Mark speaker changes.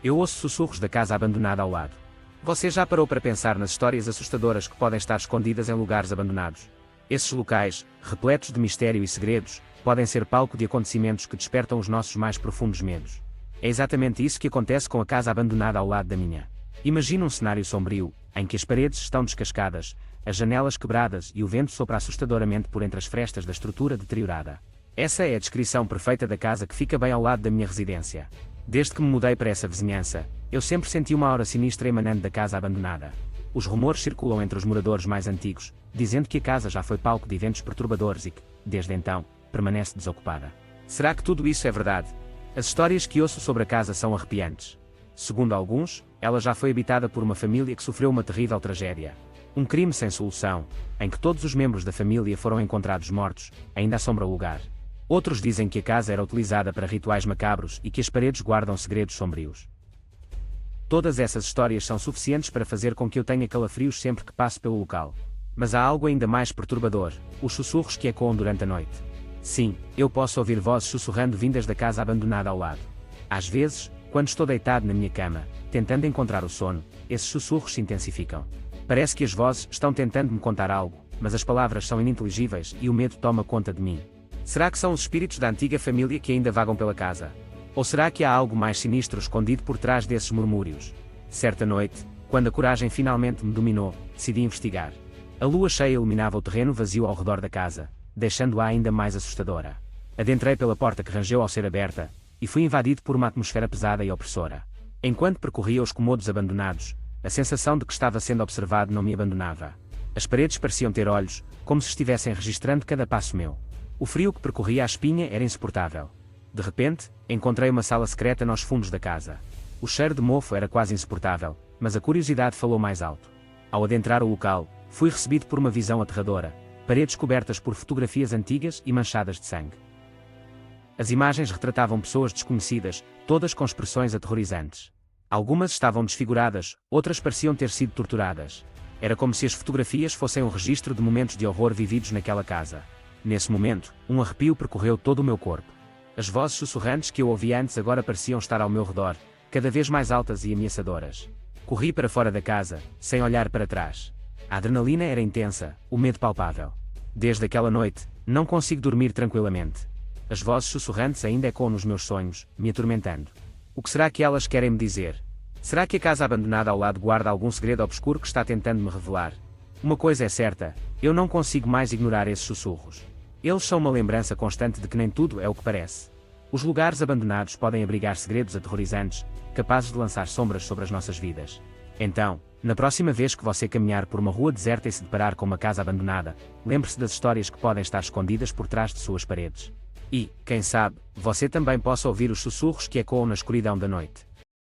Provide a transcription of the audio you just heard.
Speaker 1: Eu ouço sussurros da casa abandonada ao lado. Você já parou para pensar nas histórias assustadoras que podem estar escondidas em lugares abandonados? Esses locais, repletos de mistério e segredos, podem ser palco de acontecimentos que despertam os nossos mais profundos medos. É exatamente isso que acontece com a casa abandonada ao lado da minha. Imagina um cenário sombrio, em que as paredes estão descascadas, as janelas quebradas e o vento sopra assustadoramente por entre as frestas da estrutura deteriorada. Essa é a descrição perfeita da casa que fica bem ao lado da minha residência. Desde que me mudei para essa vizinhança, eu sempre senti uma aura sinistra emanando da casa abandonada. Os rumores circulam entre os moradores mais antigos, dizendo que a casa já foi palco de eventos perturbadores e que, desde então, permanece desocupada. Será que tudo isso é verdade? As histórias que ouço sobre a casa são arrepiantes. Segundo alguns, ela já foi habitada por uma família que sofreu uma terrível tragédia. Um crime sem solução, em que todos os membros da família foram encontrados mortos, ainda assombra o lugar. Outros dizem que a casa era utilizada para rituais macabros e que as paredes guardam segredos sombrios. Todas essas histórias são suficientes para fazer com que eu tenha calafrios sempre que passo pelo local. Mas há algo ainda mais perturbador: os sussurros que ecoam durante a noite. Sim, eu posso ouvir vozes sussurrando vindas da casa abandonada ao lado. Às vezes, quando estou deitado na minha cama, tentando encontrar o sono, esses sussurros se intensificam. Parece que as vozes estão tentando me contar algo, mas as palavras são ininteligíveis e o medo toma conta de mim. Será que são os espíritos da antiga família que ainda vagam pela casa? Ou será que há algo mais sinistro escondido por trás desses murmúrios? Certa noite, quando a coragem finalmente me dominou, decidi investigar. A lua cheia iluminava o terreno vazio ao redor da casa, deixando-a ainda mais assustadora. Adentrei pela porta que rangeu ao ser aberta, e fui invadido por uma atmosfera pesada e opressora. Enquanto percorria os cômodos abandonados, a sensação de que estava sendo observado não me abandonava. As paredes pareciam ter olhos, como se estivessem registrando cada passo meu. O frio que percorria a espinha era insuportável. De repente, encontrei uma sala secreta nos fundos da casa. O cheiro de mofo era quase insuportável, mas a curiosidade falou mais alto. Ao adentrar o local, fui recebido por uma visão aterradora: paredes cobertas por fotografias antigas e manchadas de sangue. As imagens retratavam pessoas desconhecidas, todas com expressões aterrorizantes. Algumas estavam desfiguradas, outras pareciam ter sido torturadas. Era como se as fotografias fossem um registro de momentos de horror vividos naquela casa. Nesse momento, um arrepio percorreu todo o meu corpo. As vozes sussurrantes que eu ouvia antes agora pareciam estar ao meu redor, cada vez mais altas e ameaçadoras. Corri para fora da casa, sem olhar para trás. A adrenalina era intensa, o medo palpável. Desde aquela noite, não consigo dormir tranquilamente. As vozes sussurrantes ainda ecoam nos meus sonhos, me atormentando. O que será que elas querem me dizer? Será que a casa abandonada ao lado guarda algum segredo obscuro que está tentando me revelar? Uma coisa é certa: eu não consigo mais ignorar esses sussurros. Eles são uma lembrança constante de que nem tudo é o que parece. Os lugares abandonados podem abrigar segredos aterrorizantes, capazes de lançar sombras sobre as nossas vidas. Então, na próxima vez que você caminhar por uma rua deserta e se deparar com uma casa abandonada, lembre-se das histórias que podem estar escondidas por trás de suas paredes. E, quem sabe, você também possa ouvir os sussurros que ecoam na escuridão da noite.